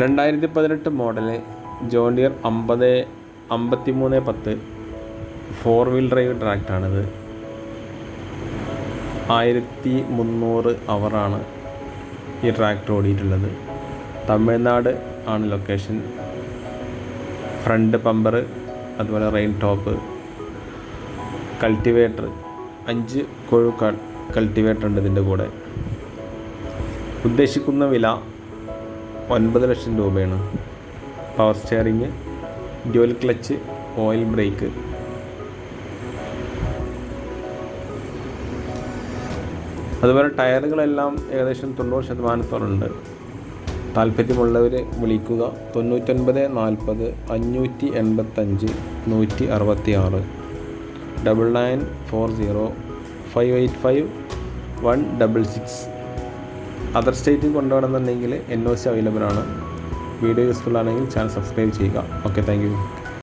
2018 model John Deere 5310 4 wheel drive ട്രാക്ടറാണിത്. 1300 അവറാണ് ഈ ട്രാക്ടർ ഓടിയിട്ടുള്ളത്. തമിഴ്നാട് ആണ് ലൊക്കേഷൻ. ഫ്രണ്ട് പമ്പർ, അതുപോലെ റെയിൻ ടോപ്പ്, കൾട്ടിവേറ്റർ, 5 കൊഴു കൾട്ടിവേറ്റർ ഉണ്ട് ഇതിൻ്റെ കൂടെ. ഉദ്ദേശിക്കുന്ന വില 9 ലക്ഷം രൂപയാണ്. Power steering, dual clutch, oil brake. അതുപോലെ ടയറുകളെല്ലാം ഏകദേശം 90% ഉണ്ട്. താല്പര്യമുള്ളവർ വിളിക്കുക. 99 40 585 166 9940 585 166. അതർ സ്റ്റേറ്റിൽ കൊണ്ടുപോകണമെന്നുണ്ടെങ്കിൽ NOC അവൈലബിൾ ആണ്. വീഡിയോ യൂസ്ഫുൾ ആണെങ്കിൽ ചാനൽ സബ്സ്ക്രൈബ് ചെയ്യുക. Okay, thank you.